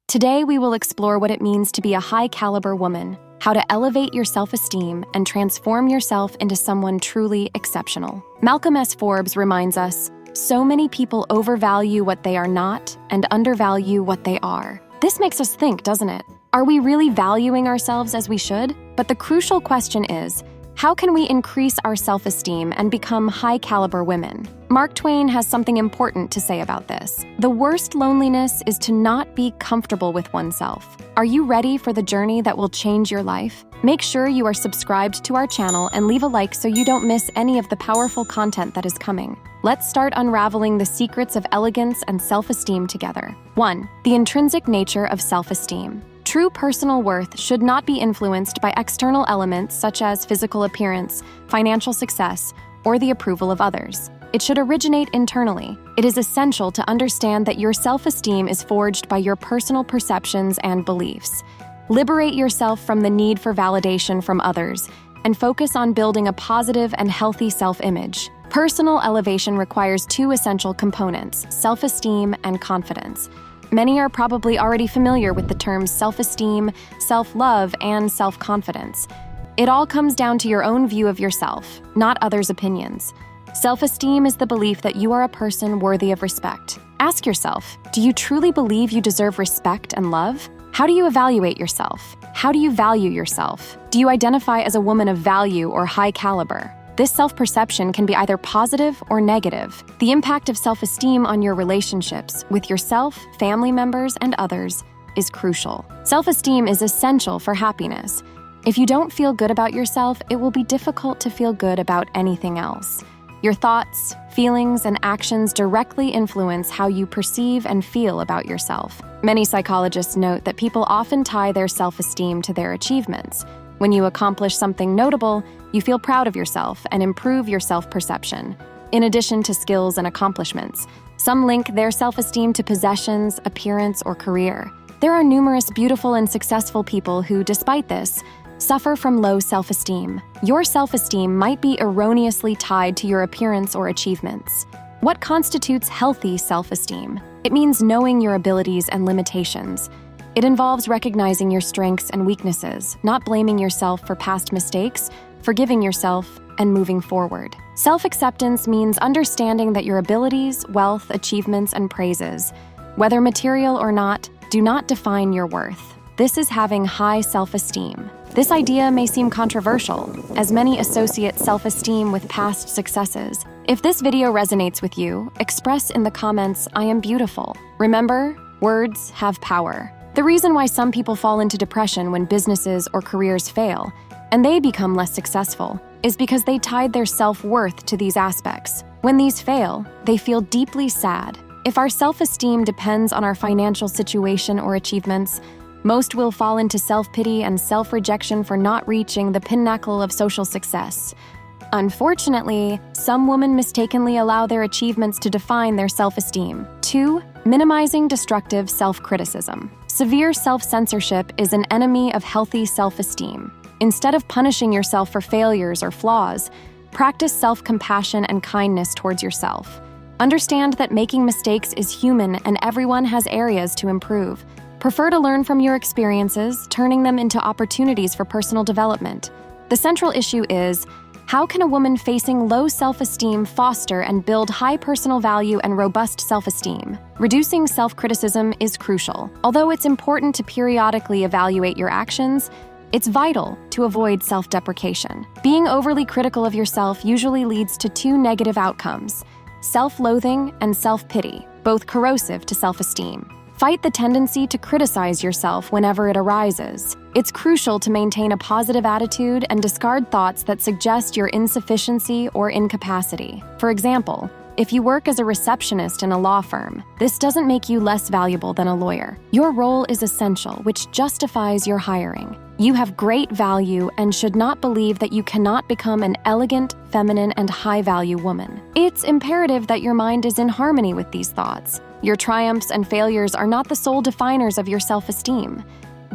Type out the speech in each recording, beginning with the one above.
Today, we will explore what it means to be a high-caliber woman, how to elevate your self-esteem and transform yourself into someone truly exceptional. Malcolm S. Forbes reminds us, so many people overvalue what they are not and undervalue what they are. This makes us think, doesn't it? Are we really valuing ourselves as we should? But the crucial question is, how can we increase our self-esteem and become high-caliber women? Mark Twain has something important to say about this. The worst loneliness is to not be comfortable with oneself. Are you ready for the journey that will change your life? Make sure you are subscribed to our channel and leave a like so you don't miss any of the powerful content that is coming. Let's start unraveling the secrets of elegance and self-esteem together. 1. The intrinsic nature of self-esteem. True personal worth should not be influenced by external elements such as physical appearance, financial success, or the approval of others. It should originate internally. It is essential to understand that your self-esteem is forged by your personal perceptions and beliefs. Liberate yourself from the need for validation from others and focus on building a positive and healthy self-image. Personal elevation requires two essential components: self-esteem and confidence. Many are probably already familiar with the terms self-esteem, self-love, and self-confidence. It all comes down to your own view of yourself, not others' opinions. Self-esteem is the belief that you are a person worthy of respect. Ask yourself, do you truly believe you deserve respect and love? How do you evaluate yourself? How do you value yourself? Do you identify as a woman of value or high caliber? This self-perception can be either positive or negative. The impact of self-esteem on your relationships with yourself, family members, and others is crucial. Self-esteem is essential for happiness. If you don't feel good about yourself, it will be difficult to feel good about anything else. Your thoughts, feelings, and actions directly influence how you perceive and feel about yourself. Many psychologists note that people often tie their self-esteem to their achievements. When you accomplish something notable, you feel proud of yourself and improve your self-perception. In addition to skills and accomplishments, some link their self-esteem to possessions, appearance, or career. There are numerous beautiful and successful people who, despite this, suffer from low self-esteem. Your self-esteem might be erroneously tied to your appearance or achievements. What constitutes healthy self-esteem? It means knowing your abilities and limitations. It involves recognizing your strengths and weaknesses, not blaming yourself for past mistakes, forgiving yourself, and moving forward. Self-acceptance means understanding that your abilities, wealth, achievements, and praises, whether material or not, do not define your worth. This is having high self-esteem. This idea may seem controversial, as many associate self-esteem with past successes. If this video resonates with you, express in the comments, "I am beautiful." Remember, words have power. The reason why some people fall into depression when businesses or careers fail, and they become less successful, is because they tied their self-worth to these aspects. When these fail, they feel deeply sad. If our self-esteem depends on our financial situation or achievements, most will fall into self-pity and self-rejection for not reaching the pinnacle of social success. Unfortunately, some women mistakenly allow their achievements to define their self-esteem. 2. Minimizing destructive self-criticism. Severe self-censorship is an enemy of healthy self-esteem. Instead of punishing yourself for failures or flaws, practice self-compassion and kindness towards yourself. Understand that making mistakes is human and everyone has areas to improve. Prefer to learn from your experiences, turning them into opportunities for personal development. The central issue is, how can a woman facing low self-esteem foster and build high personal value and robust self-esteem? Reducing self-criticism is crucial. Although it's important to periodically evaluate your actions, it's vital to avoid self-deprecation. Being overly critical of yourself usually leads to two negative outcomes: self-loathing and self-pity, both corrosive to self-esteem. Fight the tendency to criticize yourself whenever it arises. It's crucial to maintain a positive attitude and discard thoughts that suggest your insufficiency or incapacity. For example, if you work as a receptionist in a law firm, this doesn't make you less valuable than a lawyer. Your role is essential, which justifies your hiring. You have great value and should not believe that you cannot become an elegant, feminine, and high-value woman. It's imperative that your mind is in harmony with these thoughts. Your triumphs and failures are not the sole definers of your self-esteem.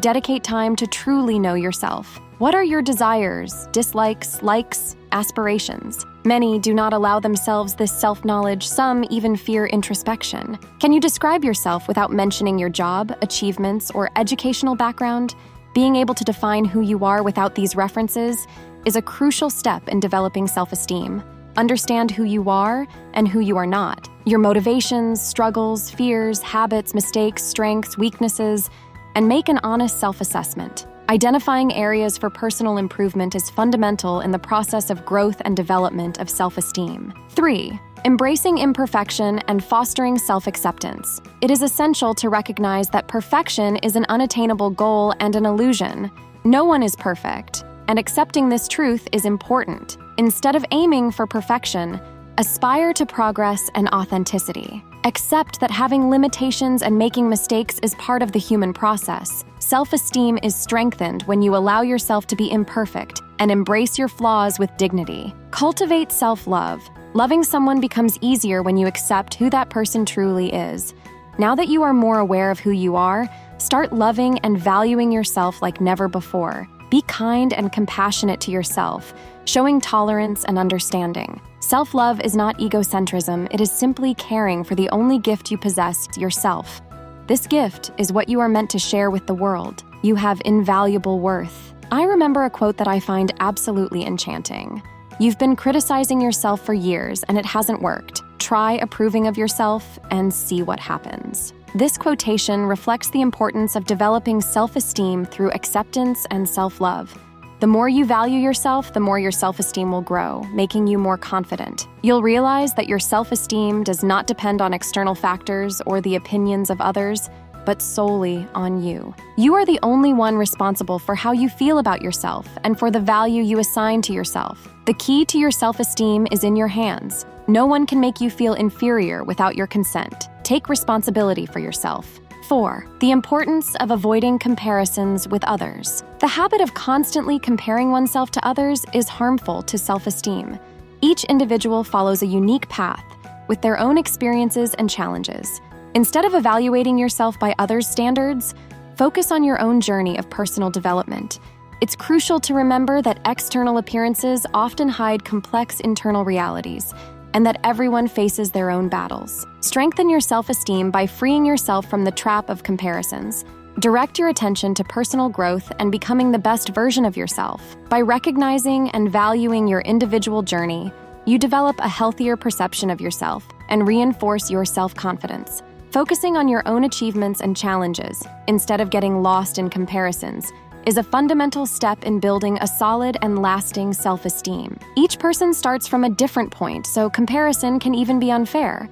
Dedicate time to truly know yourself. What are your desires, dislikes, likes, aspirations? Many do not allow themselves this self-knowledge, some even fear introspection. Can you describe yourself without mentioning your job, achievements, or educational background? Being able to define who you are without these references is a crucial step in developing self-esteem. Understand who you are and who you are not. Your motivations, struggles, fears, habits, mistakes, strengths, weaknesses, and make an honest self-assessment. Identifying areas for personal improvement is fundamental in the process of growth and development of self-esteem. 3. Embracing imperfection and fostering self-acceptance. It is essential to recognize that perfection is an unattainable goal and an illusion. No one is perfect, and accepting this truth is important. Instead of aiming for perfection, aspire to progress and authenticity. Accept that having limitations and making mistakes is part of the human process. Self-esteem is strengthened when you allow yourself to be imperfect and embrace your flaws with dignity. Cultivate self-love. Loving someone becomes easier when you accept who that person truly is. Now that you are more aware of who you are, start loving and valuing yourself like never before. Be kind and compassionate to yourself, showing tolerance and understanding. Self-love is not egocentrism, it is simply caring for the only gift you possess, yourself. This gift is what you are meant to share with the world. You have invaluable worth. I remember a quote that I find absolutely enchanting. You've been criticizing yourself for years and it hasn't worked. Try approving of yourself and see what happens. This quotation reflects the importance of developing self-esteem through acceptance and self-love. The more you value yourself, the more your self-esteem will grow, making you more confident. You'll realize that your self-esteem does not depend on external factors or the opinions of others, but solely on you. You are the only one responsible for how you feel about yourself and for the value you assign to yourself. The key to your self-esteem is in your hands. No one can make you feel inferior without your consent. Take responsibility for yourself. 4. The importance of avoiding comparisons with others. The habit of constantly comparing oneself to others is harmful to self-esteem. Each individual follows a unique path with their own experiences and challenges. Instead of evaluating yourself by others' standards, focus on your own journey of personal development. It's crucial to remember that external appearances often hide complex internal realities, and that everyone faces their own battles. Strengthen your self-esteem by freeing yourself from the trap of comparisons. Direct your attention to personal growth and becoming the best version of yourself. By recognizing and valuing your individual journey, you develop a healthier perception of yourself and reinforce your self-confidence. Focusing on your own achievements and challenges, instead of getting lost in comparisons, is a fundamental step in building a solid and lasting self-esteem. Each person starts from a different point, so comparison can even be unfair.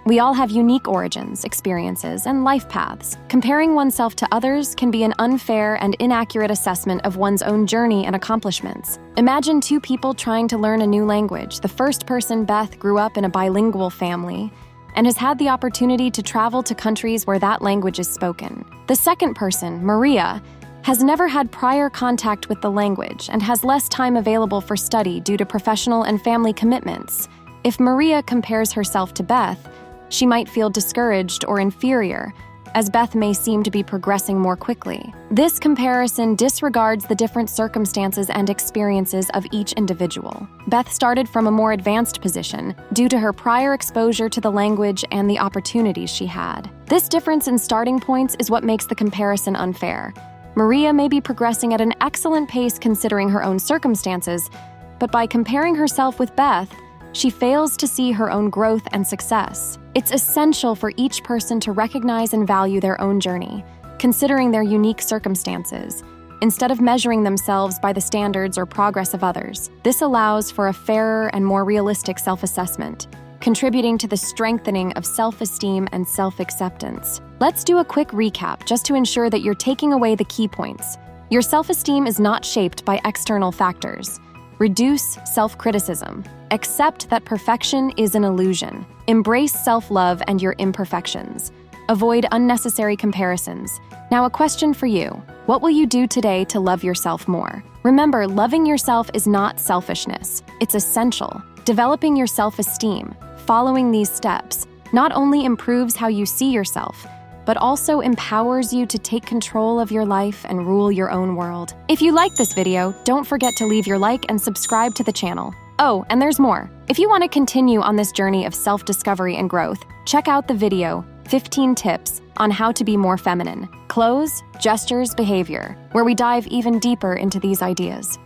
We all have unique origins, experiences, and life paths. Comparing oneself to others can be an unfair and inaccurate assessment of one's own journey and accomplishments. Imagine two people trying to learn a new language. The first person, Beth, grew up in a bilingual family and has had the opportunity to travel to countries where that language is spoken. The second person, Maria, has never had prior contact with the language and has less time available for study due to professional and family commitments. If Maria compares herself to Beth, she might feel discouraged or inferior, as Beth may seem to be progressing more quickly. This comparison disregards the different circumstances and experiences of each individual. Beth started from a more advanced position due to her prior exposure to the language and the opportunities she had. This difference in starting points is what makes the comparison unfair. Maria may be progressing at an excellent pace considering her own circumstances, but by comparing herself with Beth, she fails to see her own growth and success. It's essential for each person to recognize and value their own journey, considering their unique circumstances, instead of measuring themselves by the standards or progress of others. This allows for a fairer and more realistic self-assessment, contributing to the strengthening of self-esteem and self-acceptance. Let's do a quick recap just to ensure that you're taking away the key points. Your self-esteem is not shaped by external factors. Reduce self-criticism. Accept that perfection is an illusion. Embrace self-love and your imperfections. Avoid unnecessary comparisons. Now, a question for you. What will you do today to love yourself more? Remember, loving yourself is not selfishness. It's essential. Developing your self-esteem, following these steps, not only improves how you see yourself, but also empowers you to take control of your life and rule your own world. If you like this video, don't forget to leave your like and subscribe to the channel. Oh, and there's more. If you want to continue on this journey of self-discovery and growth, check out the video, 15 Tips on How to Be More Feminine, Clothes, Gestures, Behavior, where we dive even deeper into these ideas.